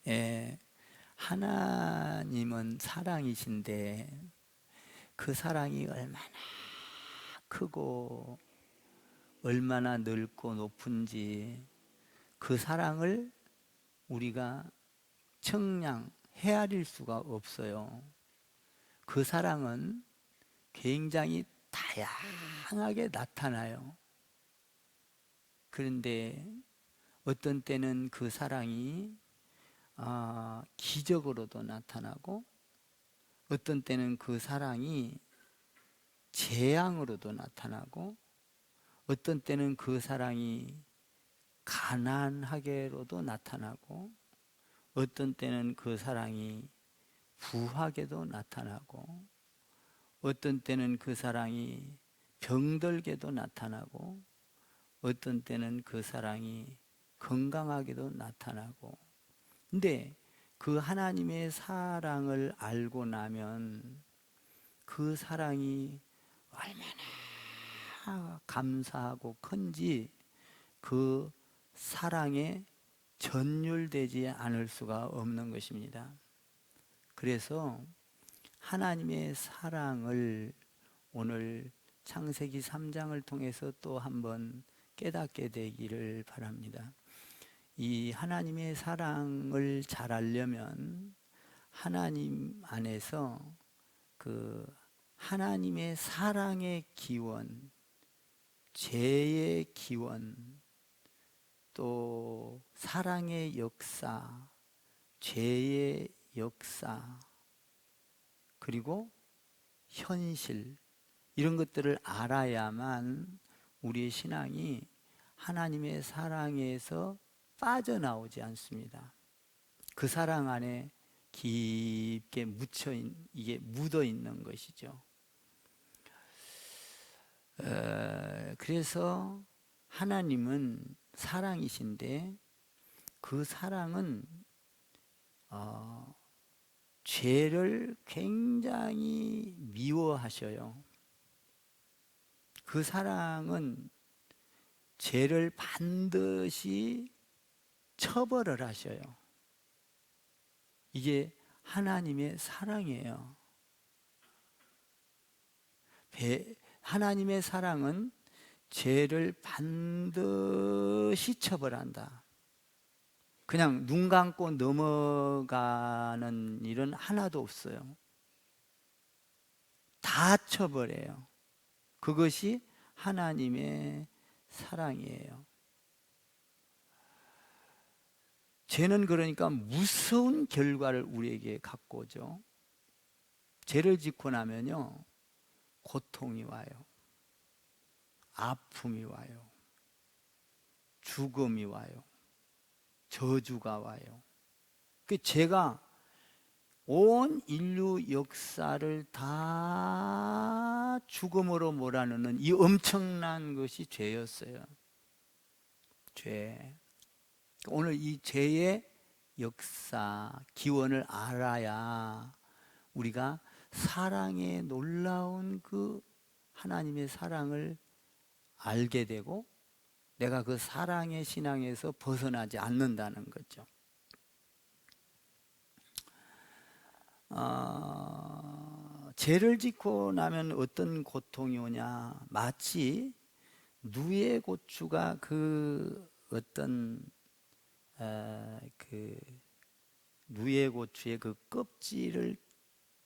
예, 하나님은 사랑이신데 그 사랑이 얼마나 크고 얼마나 넓고 높은지 그 사랑을 우리가 청량 헤아릴 수가 없어요. 그 사랑은 굉장히 다양하게 나타나요. 그런데 어떤 때는 그 사랑이 기적으로도 나타나고, 어떤 때는 그 사랑이 재앙으로도 나타나고, 어떤 때는 그 사랑이 가난하게로도 나타나고, 어떤 때는 그 사랑이 부하게도 나타나고, 어떤 때는 그 사랑이 병들게도 나타나고, 어떤 때는 그 사랑이 건강하게도 나타나고. 근데 그 하나님의 사랑을 알고 나면 그 사랑이 얼마나 감사하고 큰지 그 사랑에 전율되지 않을 수가 없는 것입니다. 그래서 하나님의 사랑을 오늘 창세기 3장을 통해서 또 한번 깨닫게 되기를 바랍니다. 이 하나님의 사랑을 잘 알려면 하나님 안에서 그 하나님의 사랑의 기원, 죄의 기원, 또 사랑의 역사, 죄의 역사, 그리고 현실, 이런 것들을 알아야만 우리의 신앙이 하나님의 사랑에서 빠져나오지 않습니다. 그 사랑 안에 깊게 이게 묻어 있는 것이죠. 그래서 하나님은 사랑이신데 그 사랑은 죄를 굉장히 미워하셔요. 그 사랑은 죄를 반드시 처벌을 하셔요. 이게 하나님의 사랑이에요. 하나님의 사랑은 죄를 반드시 처벌한다. 그냥 눈 감고 넘어가는 일은 하나도 없어요. 다 처벌해요. 그것이 하나님의 사랑이에요. 죄는 그러니까 무서운 결과를 우리에게 갖고 오죠. 죄를 짓고 나면요, 고통이 와요. 아픔이 와요. 죽음이 와요. 저주가 와요. 그 죄가 온 인류 역사를 다 죽음으로 몰아넣는 이 엄청난 것이 죄였어요. 죄. 오늘 이 죄의 역사, 기원을 알아야 우리가 사랑의 놀라운 그 하나님의 사랑을 알게 되고 내가 그 사랑의 신앙에서 벗어나지 않는다는 거죠. 죄를 짓고 나면 어떤 고통이 오냐? 마치 누에 고추가 그 어떤 그 누에 고추의 그 껍질을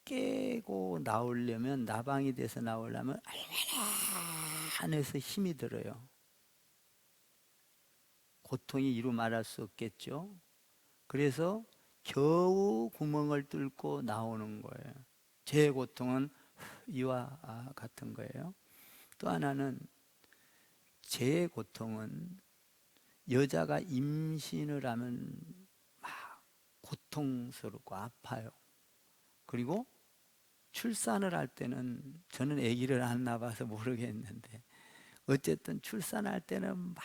깨고 나오려면, 나방이 돼서 나오려면 얼마나 안에서 힘이 들어요. 고통이 이루 말할 수 없겠죠. 그래서 겨우 구멍을 뚫고 나오는 거예요. 제 고통은 이와 같은 거예요. 또 하나는, 제 고통은 여자가 임신을 하면 막 고통스럽고 아파요. 그리고 출산을 할 때는, 저는 아기를 안 낳아서 모르겠는데 어쨌든 출산할 때는 막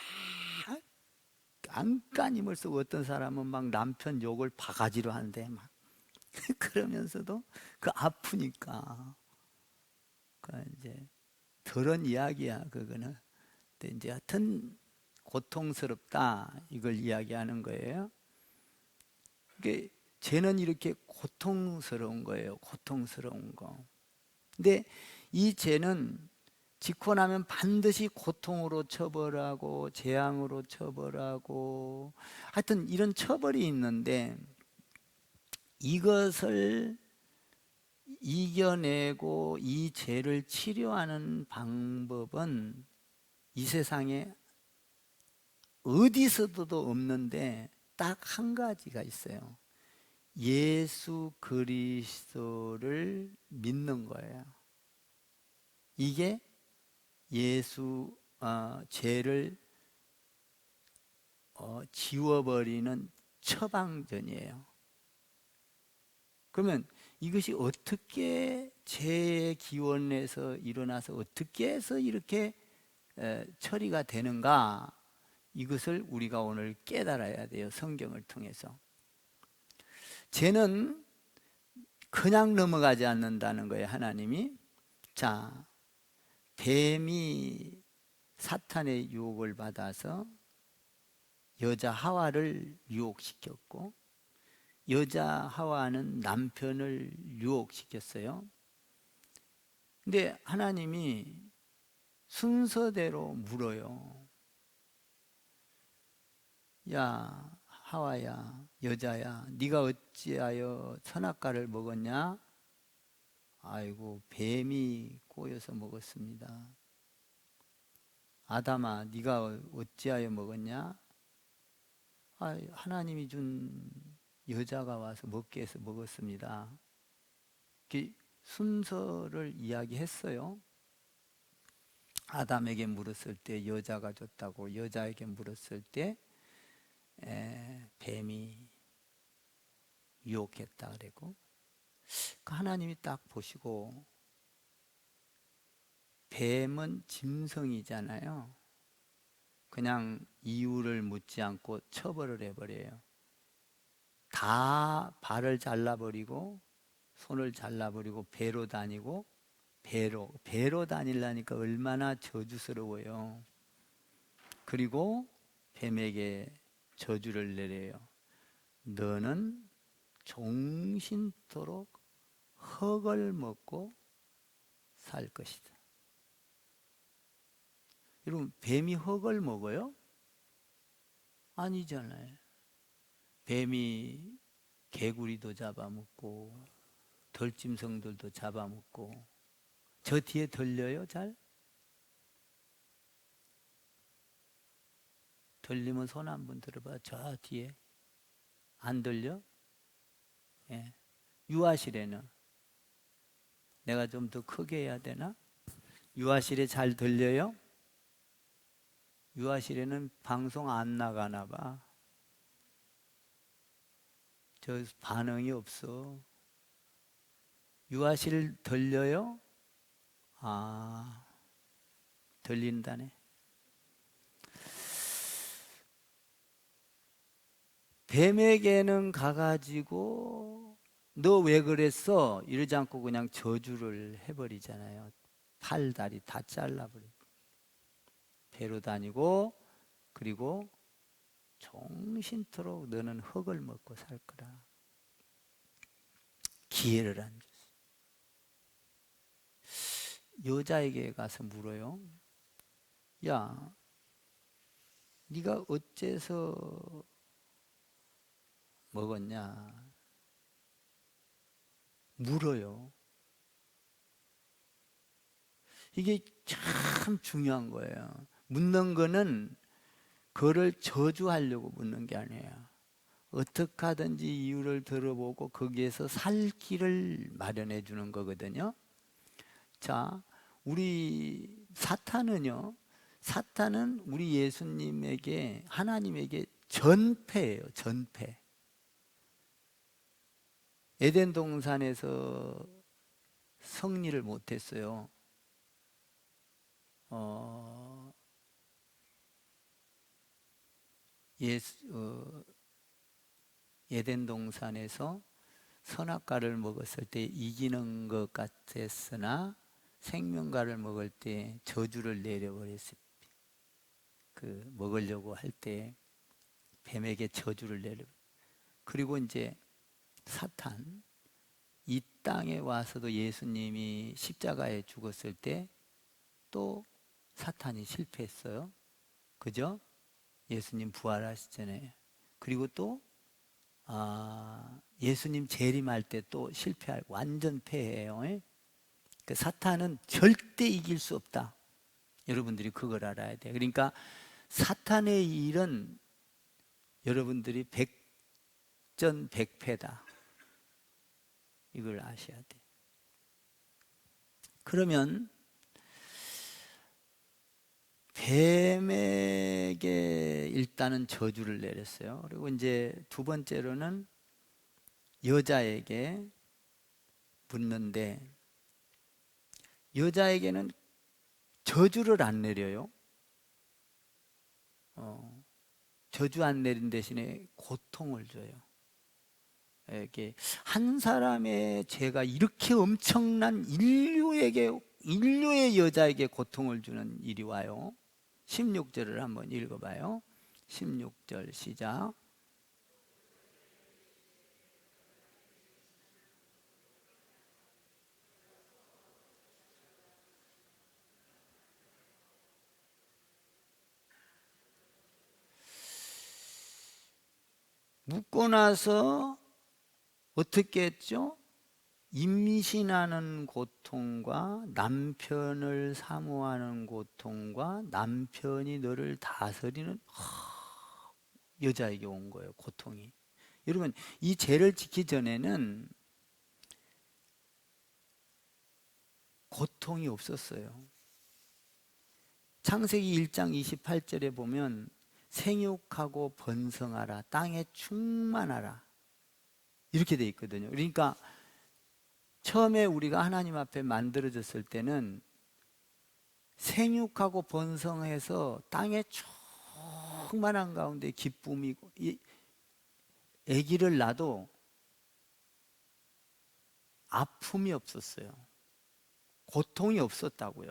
안간힘을 쓰고, 어떤 사람은 막 남편 욕을 바가지로 하는데 막 그러면서도 그 아프니까 그 이제 그런 이야기야 그거는. 근데 이제 하여튼 고통스럽다 이걸 이야기하는 거예요. 그 죄는 이렇게 고통스러운 거예요. 고통스러운 거. 근데 이 죄는 짓고 나면 반드시 고통으로 처벌하고 재앙으로 처벌하고 하여튼 이런 처벌이 있는데, 이것을 이겨내고 이 죄를 치료하는 방법은 이 세상에 어디서도 없는데 딱 한 가지가 있어요. 예수 그리스도를 믿는 거예요. 이게 죄를 지워버리는 처방전이에요. 그러면 이것이 어떻게 죄의 기원에서 일어나서 어떻게 해서 이렇게 처리가 되는가, 이것을 우리가 오늘 깨달아야 돼요. 성경을 통해서. 죄는 그냥 넘어가지 않는다는 거예요. 하나님이. 자, 뱀이 사탄의 유혹을 받아서 여자 하와를 유혹시켰고, 여자 하와는 남편을 유혹시켰어요. 근데 하나님이 순서대로 물어요. 야, 하와야, 여자야, 네가 어찌하여 선악과를 먹었냐? 아이고, 뱀이 꼬여서 먹었습니다. 아담아, 네가 어찌하여 먹었냐? 하나님이 준 여자가 와서 먹게 해서 먹었습니다. 순서를 이야기했어요. 아담에게 물었을 때 여자가 줬다고, 여자에게 물었을 때 뱀이 유혹했다 그랬고, 하나님이 딱 보시고, 뱀은 짐승이잖아요. 그냥 이유를 묻지 않고 처벌을 해버려요. 다 발을 잘라버리고 손을 잘라버리고 배로 다니고, 배로 다니려니까 얼마나 저주스러워요. 그리고 뱀에게 저주를 내려요. 너는 종신토록 흙을 먹고 살 것이다. 여러분, 뱀이 흙을 먹어요? 아니잖아요. 뱀이 개구리도 잡아먹고 들짐승들도 잡아먹고. 저 뒤에 들려요? 잘? 들리면 손 한번 들어봐. 저 뒤에. 안 들려? 예. 유아실에는 내가 좀 더 크게 해야 되나? 유아실에 잘 들려요? 유아실에는 방송 안 나가나 봐. 저 반응이 없어. 유아실 들려요? 들린다네. 뱀에게는 가가지고 너 왜 그랬어? 이러지 않고 그냥 저주를 해버리잖아요. 팔, 다리 다 잘라버리고. 배로 다니고, 그리고 종신토록 너는 흙을 먹고 살 거라. 기회를 안 줬어요. 여자에게 가서 물어요. 야, 네가 어째서 먹었냐? 물어요. 이게 참 중요한 거예요. 묻는 거는 그를 저주하려고 묻는 게 아니에요. 어떻게 하든지 이유를 들어보고 거기에서 살 길을 마련해 주는 거거든요. 자, 우리 사탄은요, 사탄은 우리 예수님에게, 하나님에게 전패예요. 전패. 에덴 동산에서 승리를 못했어요. 에덴 동산에서 선악과를 먹었을 때 이기는 것 같았으나 생명과를 먹을 때 저주를 내려버렸어요. 먹으려고 할 때 뱀에게 저주를 내려. 그리고 이제 사탄, 이 땅에 와서도 예수님이 십자가에 죽었을 때 또 사탄이 실패했어요. 그죠? 예수님 부활하시잖아요. 그리고 또 예수님 재림할 때 또 실패할, 완전 패해요. 그 사탄은 절대 이길 수 없다. 여러분들이 그걸 알아야 돼요. 그러니까 사탄의 일은 여러분들이 백전백패다. 이걸 아셔야 돼. 그러면 뱀에게 일단은 저주를 내렸어요. 그리고 이제 두 번째로는 여자에게 묻는데, 여자에게는 저주를 안 내려요. 저주 안 내린 대신에 고통을 줘요. 이렇게 한 사람의 죄가 이렇게 엄청난 인류의 여자에게 고통을 주는 일이 와요. 16절을 한번 읽어봐요. 16절 시작. 묻고 나서 어떻게 했죠? 임신하는 고통과 남편을 사모하는 고통과 남편이 너를 다스리는 여자에게 온 거예요. 고통이. 여러분, 이 죄를 짓기 전에는 고통이 없었어요. 창세기 1장 28절에 보면 생육하고 번성하라, 땅에 충만하라, 이렇게 돼 있거든요. 그러니까 처음에 우리가 하나님 앞에 만들어졌을 때는 생육하고 번성해서 땅에 충만한 가운데 기쁨이고, 아기를 낳아도 아픔이 없었어요. 고통이 없었다고요.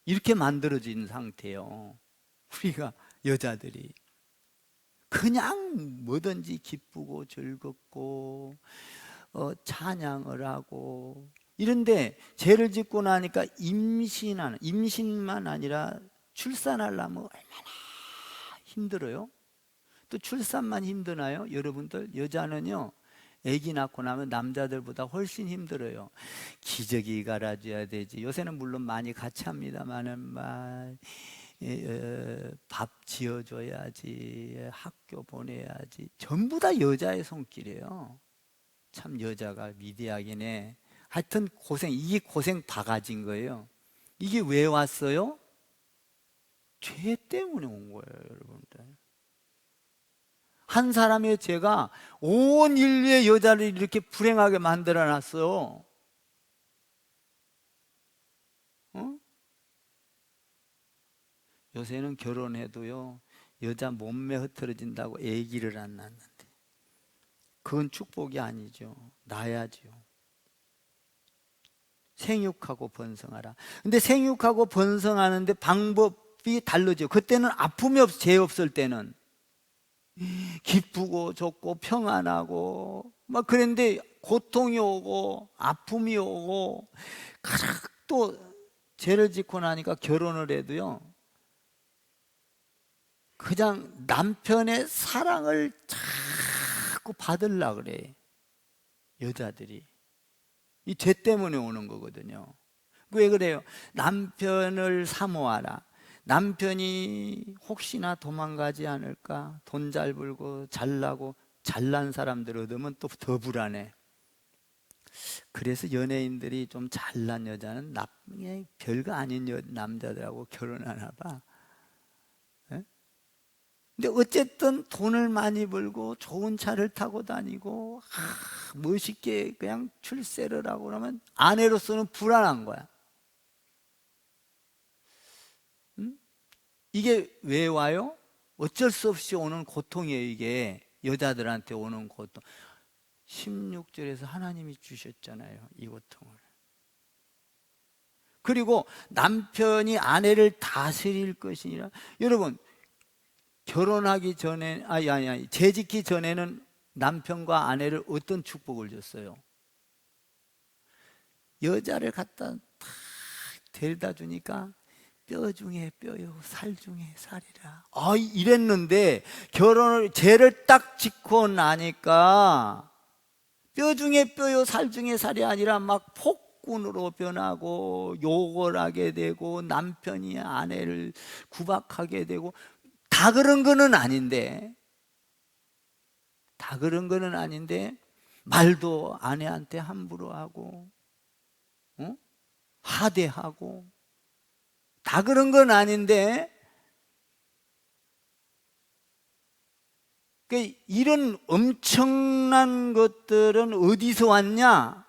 이렇게 만들어진 상태예요. 우리가 여자들이 그냥 뭐든지 기쁘고 즐겁고 찬양을 하고 이런데, 죄를 짓고 나니까 임신만 아니라 출산하려면 얼마나 힘들어요. 또 출산만 힘드나요? 여러분들, 여자는요 아기 낳고 나면 남자들보다 훨씬 힘들어요. 기저귀 갈아줘야 되지. 요새는 물론 많이 같이 합니다만은 밥 지어줘야지, 학교 보내야지. 전부 다 여자의 손길이에요. 참 여자가 위대하긴 해. 하여튼 이게 고생 바가지인 거예요. 이게 왜 왔어요? 죄 때문에 온 거예요, 여러분들. 한 사람의 죄가 온 인류의 여자를 이렇게 불행하게 만들어 놨어요. 요새는 결혼해도요, 여자 몸매 흐트러진다고 아기를 안 낳는데, 그건 축복이 아니죠. 낳아야죠. 생육하고 번성하라. 근데 생육하고 번성하는데 방법이 다르죠. 그때는 아픔이 죄 없을 때는 기쁘고 좋고 평안하고 막 그랬는데, 고통이 오고 아픔이 오고, 또 죄를 짓고 나니까 결혼을 해도요, 그냥 남편의 사랑을 자꾸 받으려고 그래, 여자들이. 이 죄 때문에 오는 거거든요. 왜 그래요? 남편을 사모하라. 남편이 혹시나 도망가지 않을까? 돈 잘 벌고 잘나고 잘난 사람들 얻으면 또 더 불안해. 그래서 연예인들이 좀 잘난 여자는 나중에 별거 아닌 남자들하고 결혼하나 봐. 근데 어쨌든 돈을 많이 벌고 좋은 차를 타고 다니고 멋있게 그냥 출세를 하고 그러면 아내로서는 불안한 거야. 이게 왜 와요? 어쩔 수 없이 오는 고통이에요. 이게 여자들한테 오는 고통. 16절에서 하나님이 주셨잖아요, 이 고통을. 그리고 남편이 아내를 다스릴 것이니라. 여러분, 결혼하기 전에, 재짓기 전에는 남편과 아내를 어떤 축복을 줬어요? 여자를 갖다 탁 데려다 주니까 뼈 중에 뼈요 살 중에 살이라 이랬는데 죄를 딱 짓고 나니까 뼈 중에 뼈요 살 중에 살이 아니라 막 폭군으로 변하고 욕을 하게 되고 남편이 아내를 구박하게 되고 다 그런 거는 아닌데 말도 아내한테 함부로 하고 하대하고 다 그런 건 아닌데 이런 엄청난 것들은 어디서 왔냐?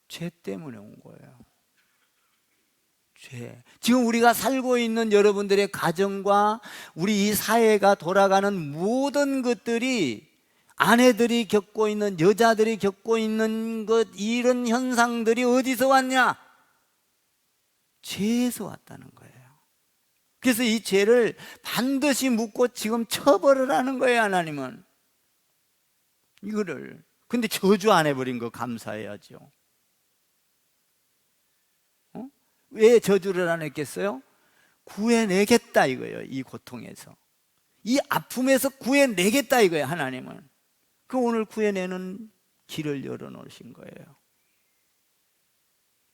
죄 때문에 온 거예요. 죄. 지금 우리가 살고 있는 여러분들의 가정과 우리 이 사회가 돌아가는 모든 것들이 아내들이 겪고 있는, 여자들이 겪고 있는 것, 이런 현상들이 어디서 왔냐? 죄에서 왔다는 거예요. 그래서 이 죄를 반드시 묻고 지금 처벌을 하는 거예요, 하나님은. 이거를. 근데 저주 안 해버린 거 감사해야죠. 왜 저주를 안 했겠어요? 구해내겠다 이거예요. 이 고통에서, 이 아픔에서 구해내겠다 이거예요, 하나님은. 그 오늘 구해내는 길을 열어놓으신 거예요.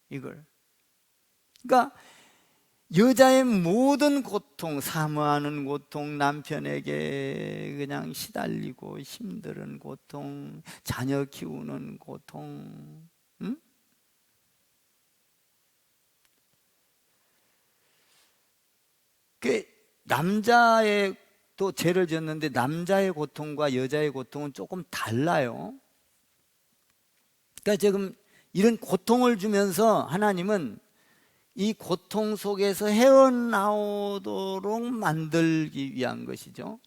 이걸. 그러니까 여자의 모든 고통, 사모하는 고통, 남편에게 그냥 시달리고 힘든 고통, 자녀 키우는 고통, 그 남자의 또 죄를 지었는데 남자의 고통과 여자의 고통은 조금 달라요. 그러니까 지금 이런 고통을 주면서 하나님은 이 고통 속에서 헤어나오도록 만들기 위한 것이죠.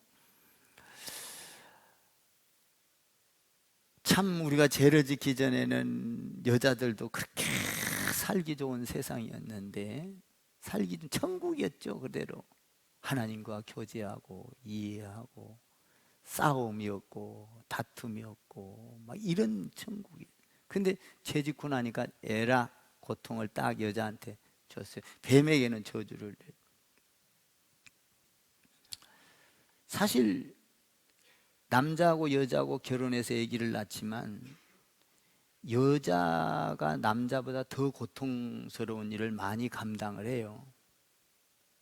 참 우리가 죄를 짓기 전에는 여자들도 그렇게 살기 좋은 세상이었는데, 살기 좀 천국이었죠. 그대로 하나님과 교제하고 이해하고 싸움이 없고 다툼이 없고 막 이런 천국이. 근데 죄 짓고 나니까 에라 고통을 딱 여자한테 줬어요. 뱀에게는 저주를. 사실 남자하고 여자하고 결혼해서 아기를 낳지만 여자가 남자보다 더 고통스러운 일을 많이 감당을 해요.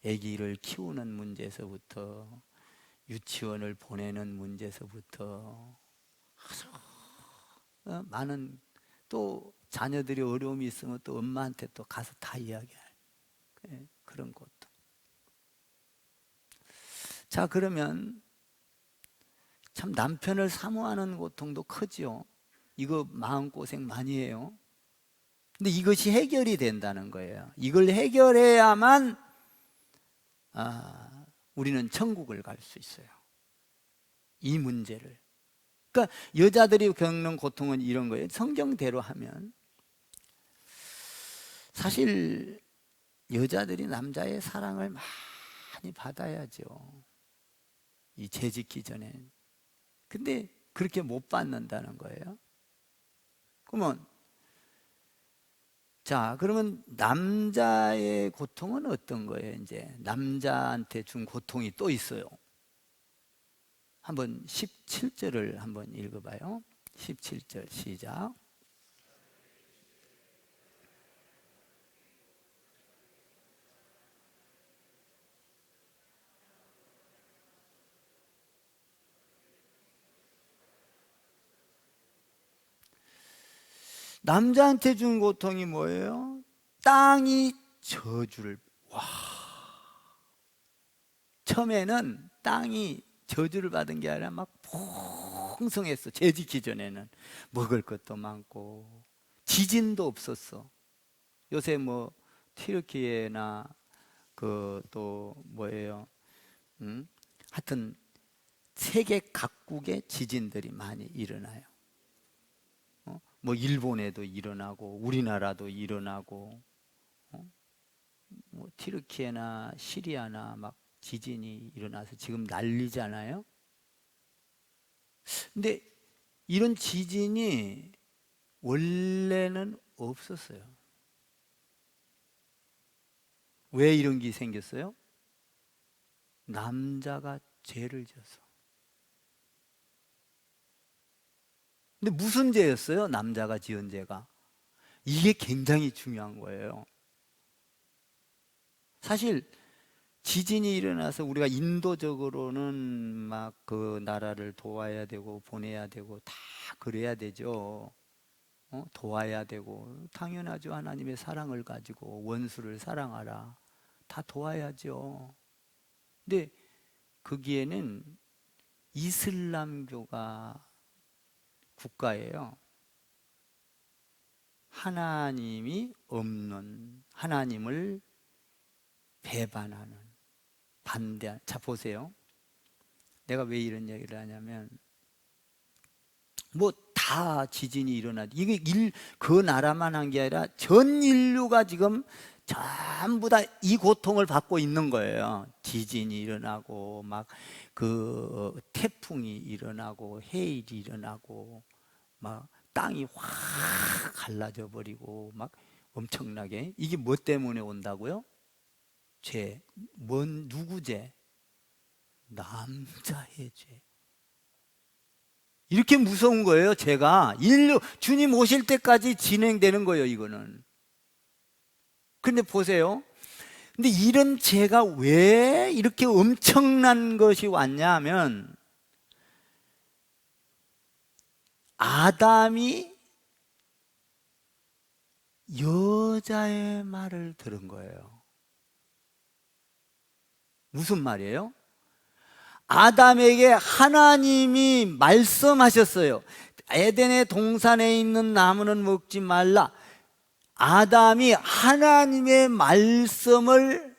아기를 키우는 문제에서부터 유치원을 보내는 문제에서부터 많은, 또 자녀들이 어려움이 있으면 또 엄마한테 또 가서 다 이야기할 그런 것도. 자, 그러면 참 남편을 사모하는 고통도 크죠. 이거 마음고생 많이 해요. 근데 이것이 해결이 된다는 거예요. 이걸 해결해야만 우리는 천국을 갈 수 있어요. 이 문제를. 그러니까 여자들이 겪는 고통은 이런 거예요. 성경대로 하면 사실 여자들이 남자의 사랑을 많이 받아야죠. 이 죄 짓기 전에. 근데 그렇게 못 받는다는 거예요. 그러면 남자의 고통은 어떤 거예요? 이제 남자한테 준 고통이 또 있어요. 한번 17절을 한번 읽어봐요. 17절 시작. 남자한테 준 고통이 뭐예요? 땅이 저주를. 처음에는 땅이 저주를 받은 게 아니라 막 풍성했어. 죄 짓기 전에는 먹을 것도 많고 지진도 없었어. 요새 뭐 튀르키예나 그 또 뭐예요? 하여튼 세계 각국의 지진들이 많이 일어나요. 뭐 일본에도 일어나고 우리나라도 일어나고, 뭐 튀르키예나 시리아나 막 지진이 일어나서 지금 난리잖아요. 근데 이런 지진이 원래는 없었어요. 왜 이런 게 생겼어요? 남자가 죄를 지어서. 근데 무슨 죄였어요? 남자가 지은 죄가. 이게 굉장히 중요한 거예요. 사실 지진이 일어나서 우리가 인도적으로는 막 그 나라를 도와야 되고 보내야 되고 다 그래야 되죠. 도와야 되고 당연하죠. 하나님의 사랑을 가지고 원수를 사랑하라. 다 도와야죠. 근데 거기에는 이슬람교가 국가예요. 하나님이 없는, 하나님을 배반하는, 반대하는. 자, 보세요. 내가 왜 이런 얘기를 하냐면, 뭐 다 지진이 일어나지. 이게 그 나라만 한 게 아니라 전 인류가 지금 전부 다 이 고통을 받고 있는 거예요. 지진이 일어나고, 막 그 태풍이 일어나고, 해일이 일어나고, 막 땅이 확 갈라져 버리고, 막 엄청나게. 이게 뭐 때문에 온다고요? 죄. 누구 죄? 남자의 죄. 이렇게 무서운 거예요, 죄가. 주님 오실 때까지 진행되는 거예요, 이거는. 근데 보세요. 근데 이런 죄가 왜 이렇게 엄청난 것이 왔냐 하면, 아담이 여자의 말을 들은 거예요. 무슨 말이에요? 아담에게 하나님이 말씀하셨어요. 에덴의 동산에 있는 나무는 먹지 말라. 아담이 하나님의 말씀을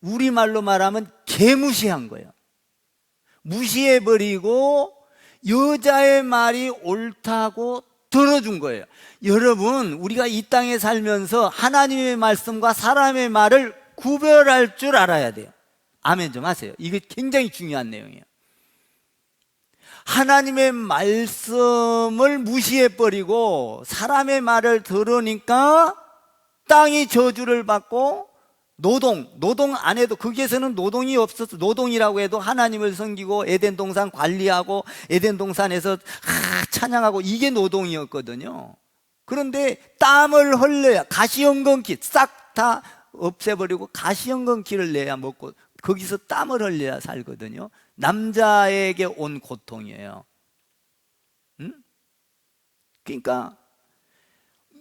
우리말로 말하면 개무시한 거예요. 무시해버리고 여자의 말이 옳다고 들어준 거예요. 여러분, 우리가 이 땅에 살면서 하나님의 말씀과 사람의 말을 구별할 줄 알아야 돼요. 아멘 좀 하세요. 이게 굉장히 중요한 내용이에요. 하나님의 말씀을 무시해버리고 사람의 말을 들으니까 땅이 저주를 받고 노동 안 해도, 거기에서는 노동이 없어서, 노동이라고 해도 하나님을 섬기고 에덴 동산 관리하고 에덴 동산에서 찬양하고, 이게 노동이었거든요. 그런데 땀을 흘려야, 가시연건기 싹 다 없애버리고 가시연건기를 내야 먹고, 거기서 땀을 흘려야 살거든요. 남자에게 온 고통이에요. 그러니까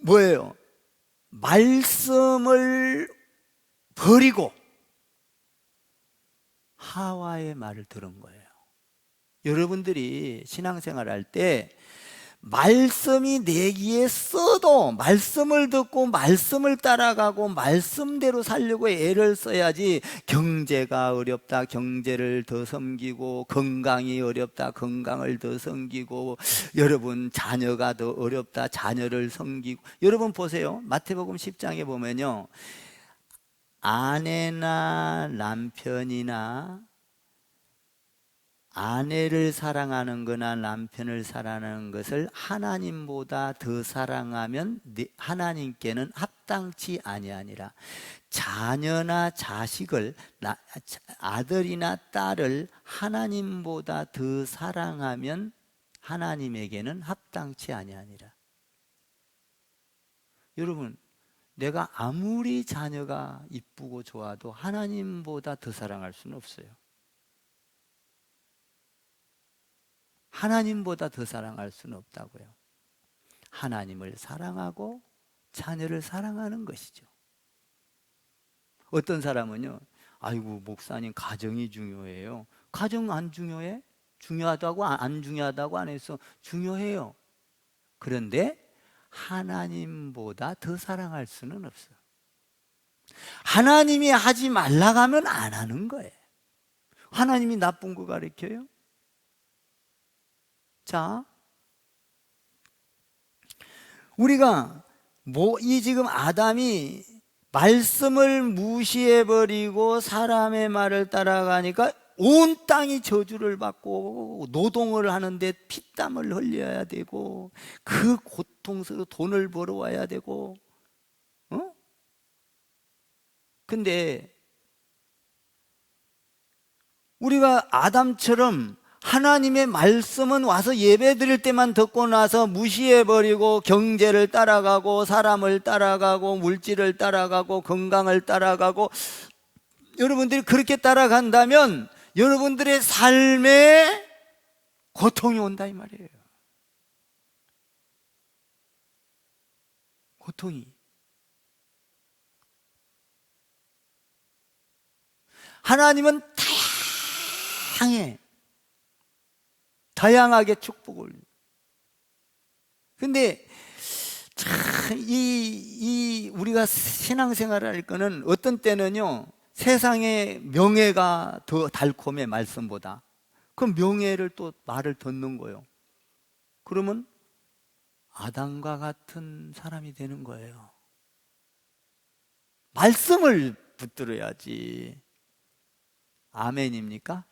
뭐예요? 말씀을 버리고 하와의 말을 들은 거예요. 여러분들이 신앙생활 할 때 말씀이 내 귀에 써도 말씀을 듣고 말씀을 따라가고 말씀대로 살려고 애를 써야지, 경제가 어렵다 경제를 더 섬기고, 건강이 어렵다 건강을 더 섬기고, 여러분 자녀가 더 어렵다 자녀를 섬기고. 여러분 보세요. 마태복음 10장에 보면요, 아내나 남편이나 아내를 사랑하는 거나 남편을 사랑하는 것을 하나님보다 더 사랑하면 하나님께는 합당치 아니하니라. 자녀나 자식을, 아들이나 딸을 하나님보다 더 사랑하면 하나님에게는 합당치 아니하니라. 여러분, 내가 아무리 자녀가 이쁘고 좋아도 하나님보다 더 사랑할 수는 없어요. 하나님보다 더 사랑할 수는 없다고요. 하나님을 사랑하고 자녀를 사랑하는 것이죠. 어떤 사람은요, 아이고 목사님 가정이 중요해요. 가정 안 중요해? 중요하다고 안 중요하다고 안 해서 중요해요. 그런데 하나님보다 더 사랑할 수는 없어요. 하나님이 하지 말라고 하면 안 하는 거예요. 하나님이 나쁜 거 가르쳐요? 자, 우리가 이 지금 아담이 말씀을 무시해버리고 사람의 말을 따라가니까 온 땅이 저주를 받고 노동을 하는데 피땀을 흘려야 되고 그 고통스러워 돈을 벌어와야 되고 근데 우리가 아담처럼 하나님의 말씀은 와서 예배 드릴 때만 듣고 나서 무시해버리고 경제를 따라가고 사람을 따라가고 물질을 따라가고 건강을 따라가고 여러분들이 그렇게 따라간다면 여러분들의 삶에 고통이 온다 이 말이에요. 고통이. 하나님은 다양하게 축복을. 근데 참 우리가 신앙생활을 할 거는 어떤 때는요 세상의 명예가 더 달콤해 말씀보다. 그 명예를 또 말을 듣는 거예요. 그러면 아담과 같은 사람이 되는 거예요. 말씀을 붙들어야지. 아멘입니까?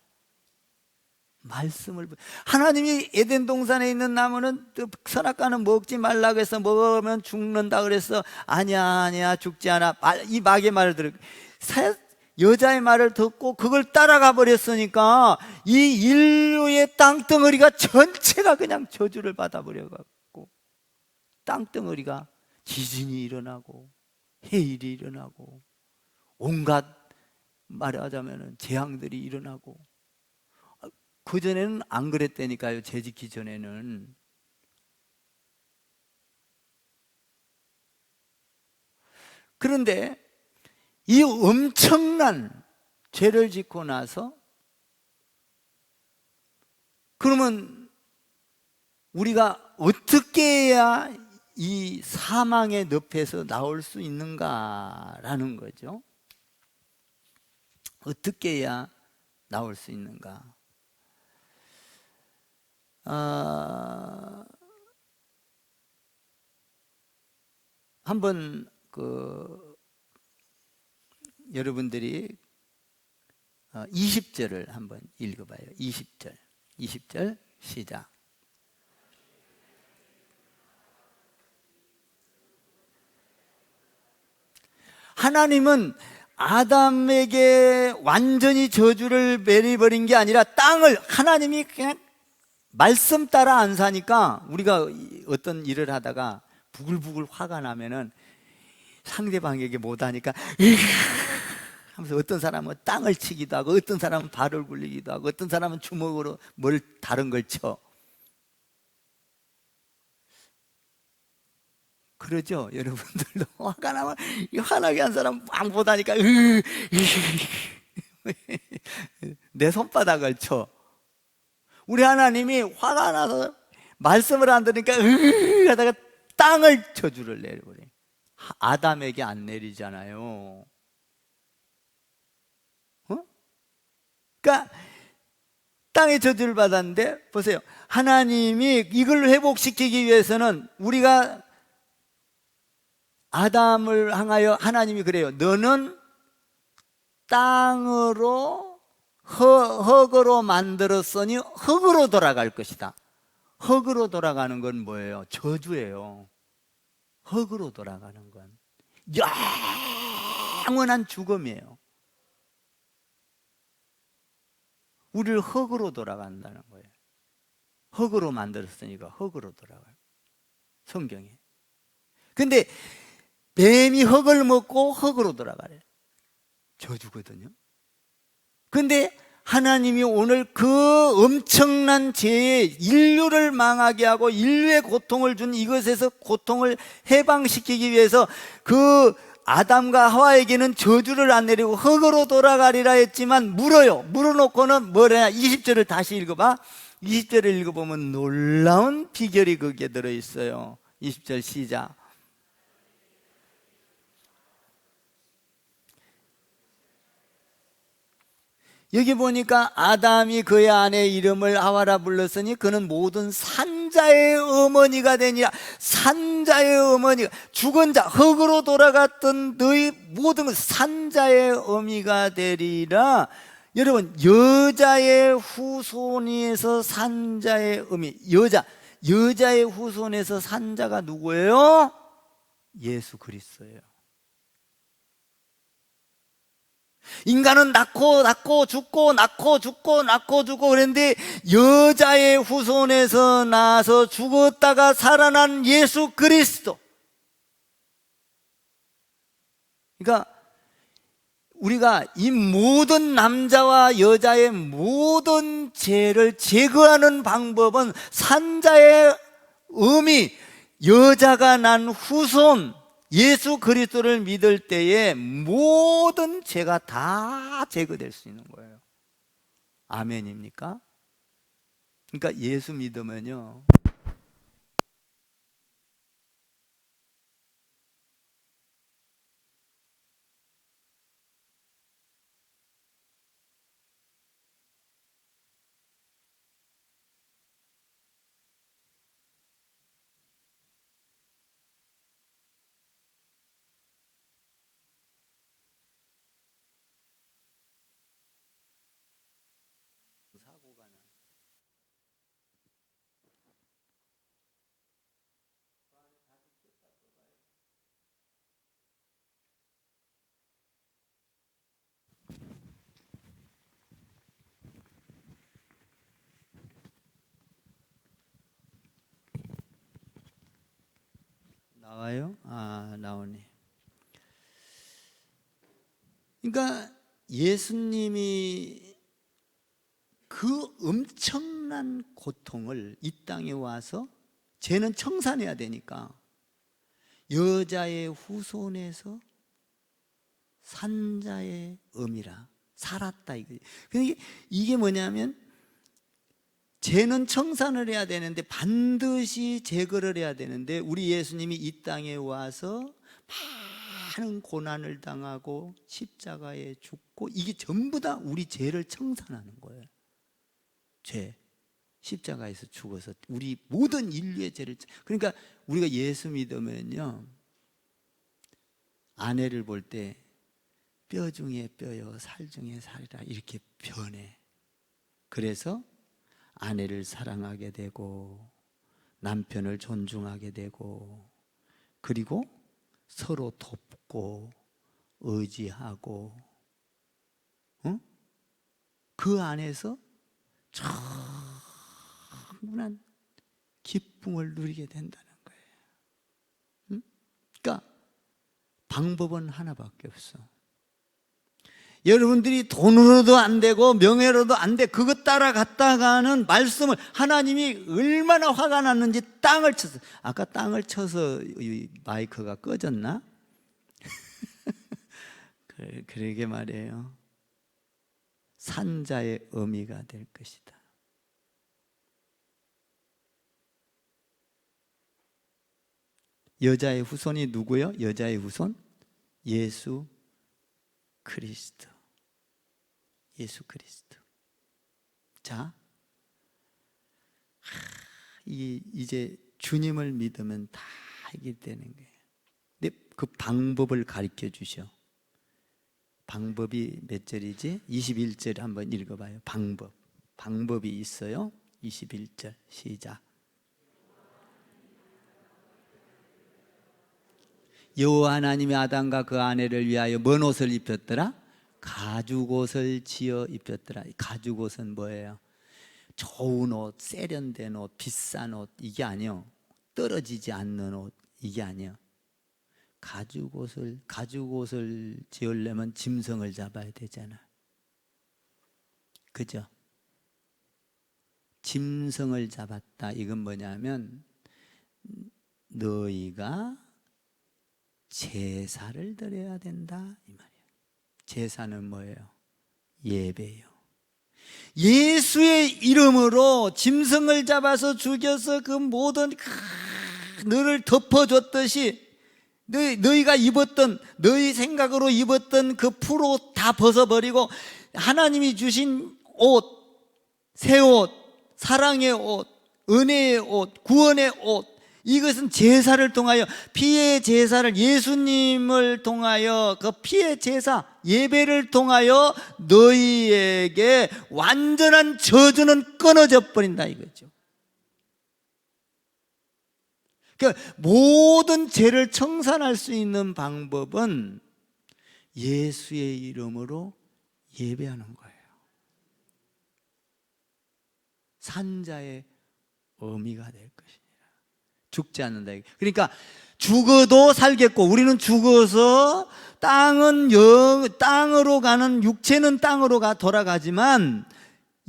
말씀을. 하나님이 에덴 동산에 있는 나무는 선악과는 먹지 말라고 해서 먹으면 죽는다 그래서 아니야 죽지 않아. 이 마귀의 말을 들어 여자의 말을 듣고 그걸 따라가 버렸으니까 이 인류의 땅덩어리가 전체가 그냥 저주를 받아버려갖고 땅덩어리가 지진이 일어나고 해일이 일어나고 온갖 말하자면 재앙들이 일어나고. 그전에는 안 그랬다니까요. 죄 짓기 전에는. 그런데 이 엄청난 죄를 짓고 나서 그러면 우리가 어떻게 해야 이 사망의 늪에서 나올 수 있는가라는 거죠. 어떻게 해야 나올 수 있는가? 한번 여러분들이 20절을 한번 읽어봐요. 20절 시작. 하나님은 아담에게 완전히 저주를 내려버린 게 아니라 땅을 하나님이 그냥 말씀 따라 안 사니까 우리가 어떤 일을 하다가 부글부글 화가 나면은 상대방에게 못하니까 하면서 어떤 사람은 땅을 치기도 하고 어떤 사람은 발을 굴리기도 하고 어떤 사람은 주먹으로 뭘 다른 걸 쳐. 그러죠? 여러분들도 화가 나면 화나게 한 사람 막 못하니까 내 손바닥을 쳐. 우리 하나님이 화가 나서 말씀을 안 들으니까 하다가 땅을 저주를 내려버려요. 아담에게 안 내리잖아요. 그러니까 땅의 저주를 받았는데 보세요. 하나님이 이걸 회복시키기 위해서는 우리가 아담을 향하여 하나님이 그래요. 너는 땅으로 흙으로 만들었으니 흙으로 돌아갈 것이다. 흙으로 돌아가는 건 뭐예요? 저주예요. 흙으로 돌아가는 건 영원한 죽음이에요. 우리를 흙으로 돌아간다는 거예요. 흙으로 만들었으니까 흙으로 돌아가요. 성경에. 근데 뱀이 흙을 먹고 흙으로 돌아가래요. 저주거든요. 근데 하나님이 오늘 그 엄청난 죄에 인류를 망하게 하고 인류의 고통을 준 이것에서 고통을 해방시키기 위해서 그 아담과 하와에게는 저주를 안 내리고 흙으로 돌아가리라 했지만 물어요. 물어놓고는 뭐냐? 20절을 다시 읽어봐. 20절을 읽어보면 놀라운 비결이 거기에 들어있어요. 20절 시작. 여기 보니까 아담이 그의 아내 이름을 하와라 불렀으니 그는 모든 산자의 어머니가 되니라. 산자의 어머니가, 죽은 자, 흙으로 돌아갔던 너희 모든 산자의 어미가 되리라. 여러분, 여자의 후손에서 산 자의 의미, 여자의 후손에서 산 자가 누구예요? 예수 그리스도예요. 인간은 낳고 죽고 그랬는데 여자의 후손에서 나서 죽었다가 살아난 예수 그리스도. 그러니까 우리가 이 모든 남자와 여자의 모든 죄를 제거하는 방법은 산자의 의미, 여자가 난 후손 예수 그리스도를 믿을 때에 모든 죄가 다 제거될 수 있는 거예요. 아멘입니까? 그러니까 예수 믿으면요, 나와요? 나오네. 그러니까 예수님이 그 엄청난 고통을 이 땅에 와서, 죄는 청산해야 되니까 여자의 후손에서 산자의 의미라, 살았다 이거지. 그러니까 이게 뭐냐면, 죄는 청산을 해야 되는데, 반드시 제거를 해야 되는데, 우리 예수님이 이 땅에 와서 많은 고난을 당하고 십자가에 죽고, 이게 전부 다 우리 죄를 청산하는 거예요. 죄, 십자가에서 죽어서 우리 모든 인류의 죄를. 그러니까 우리가 예수 믿으면요, 아내를 볼 때 뼈 중에 뼈요 살 중에 살이라 이렇게 변해. 그래서 아내를 사랑하게 되고 남편을 존중하게 되고, 그리고 서로 돕고 의지하고, 그 안에서 충분한 기쁨을 누리게 된다는 거예요. 그러니까 방법은 하나밖에 없어. 여러분들이 돈으로도 안 되고 명예로도 안 돼, 그것 따라갔다가는 말씀을, 하나님이 얼마나 화가 났는지 땅을 쳐서, 아까 땅을 쳐서 마이크가 꺼졌나? 그러게 말이에요. 산자의 의미가 될 것이다. 여자의 후손이 누구요? 여자의 후손? 예수 그리스도. 예수 그리스도. 자, 이제 주님을 믿으면 다 해결되는 거예요. 근데 그 방법을 가르쳐 주셔. 방법이 몇 절이지? 21절 한번 읽어봐요. 방법이 있어요. 21절 시작. 여호와 하나님이 아담과 그 아내를 위하여 뭔 옷을 입혔더라? 가죽옷을 지어 입혔더라. 가죽옷은 뭐예요? 좋은 옷, 세련된 옷, 비싼 옷, 이게 아니요. 떨어지지 않는 옷, 이게 아니요. 가죽옷을 지으려면 짐승을 잡아야 되잖아. 그죠? 짐승을 잡았다. 이건 뭐냐면, 너희가 제사를 드려야 된다 이 말이에요. 제사는 뭐예요? 예배요. 예수의 이름으로 짐승을 잡아서 죽여서 그 모든 너를 덮어줬듯이, 너희가 입었던, 너희 생각으로 입었던 그 풀옷 다 벗어버리고 하나님이 주신 옷, 새 옷, 사랑의 옷, 은혜의 옷, 구원의 옷, 이것은 제사를 통하여, 피의 제사를, 예수님을 통하여, 그 피의 제사, 예배를 통하여 너희에게 완전한 저주는 끊어져 버린다 이거죠. 그러니까 모든 죄를 청산할 수 있는 방법은 예수의 이름으로 예배하는 거예요. 산자의 의미가 될 것이니라. 죽지 않는다. 그러니까 죽어도 살겠고, 우리는 죽어서 땅으로 가는, 육체는 땅으로 돌아가지만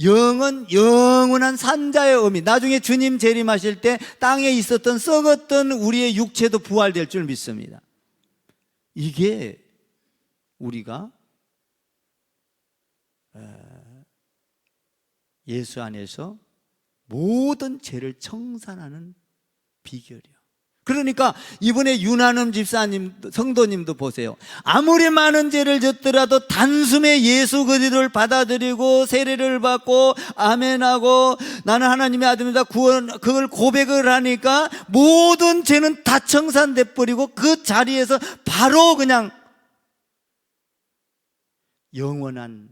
영은 영원한 산자의 의미. 나중에 주님 재림하실 때 땅에 있었던 썩었던 우리의 육체도 부활될 줄 믿습니다. 이게 우리가 예수 안에서 모든 죄를 청산하는 비결이요. 그러니까 이번에 윤한음 집사님, 성도님도 보세요. 아무리 많은 죄를 졌더라도 단숨에 예수 그리스도를 받아들이고 세례를 받고 아멘하고 나는 하나님의 아들입니다, 그걸 고백을 하니까 모든 죄는 다 청산돼 버리고 그 자리에서 바로 그냥 영원한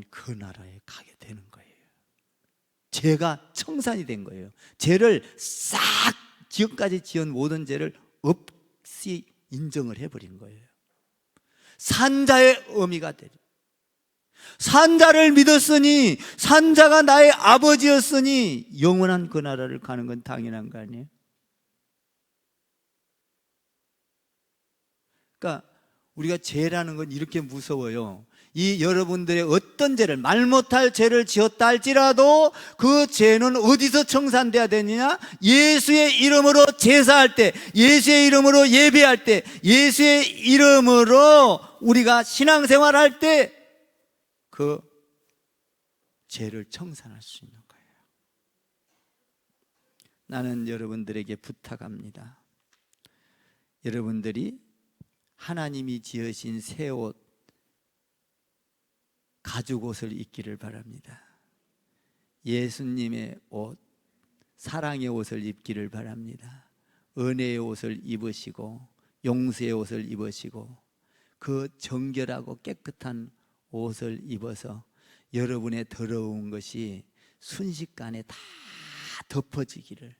그 나라에 가게 되는 거예요. 죄가 청산이 된 거예요. 죄를 싹, 지금까지 지은 모든 죄를 없이 인정을 해버린 거예요. 산자의 의미가 되죠. 산자를 믿었으니, 산자가 나의 아버지였으니 영원한 그 나라를 가는 건 당연한 거 아니에요? 그러니까 우리가 죄라는 건 이렇게 무서워요. 이 여러분들의 어떤 죄를, 말 못할 죄를 지었다 할지라도 그 죄는 어디서 청산돼야 되느냐? 예수의 이름으로 제사할 때, 예수의 이름으로 예배할 때, 예수의 이름으로 우리가 신앙생활할 때 그 죄를 청산할 수 있는 거예요. 나는 여러분들에게 부탁합니다. 여러분들이 하나님이 지으신 새 옷, 가죽 옷을 입기를 바랍니다. 예수님의 옷, 사랑의 옷을 입기를 바랍니다. 은혜의 옷을 입으시고 용서의 옷을 입으시고 그 정결하고 깨끗한 옷을 입어서 여러분의 더러운 것이 순식간에 다 덮어지기를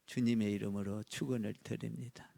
주님의 이름으로 축원을 드립니다.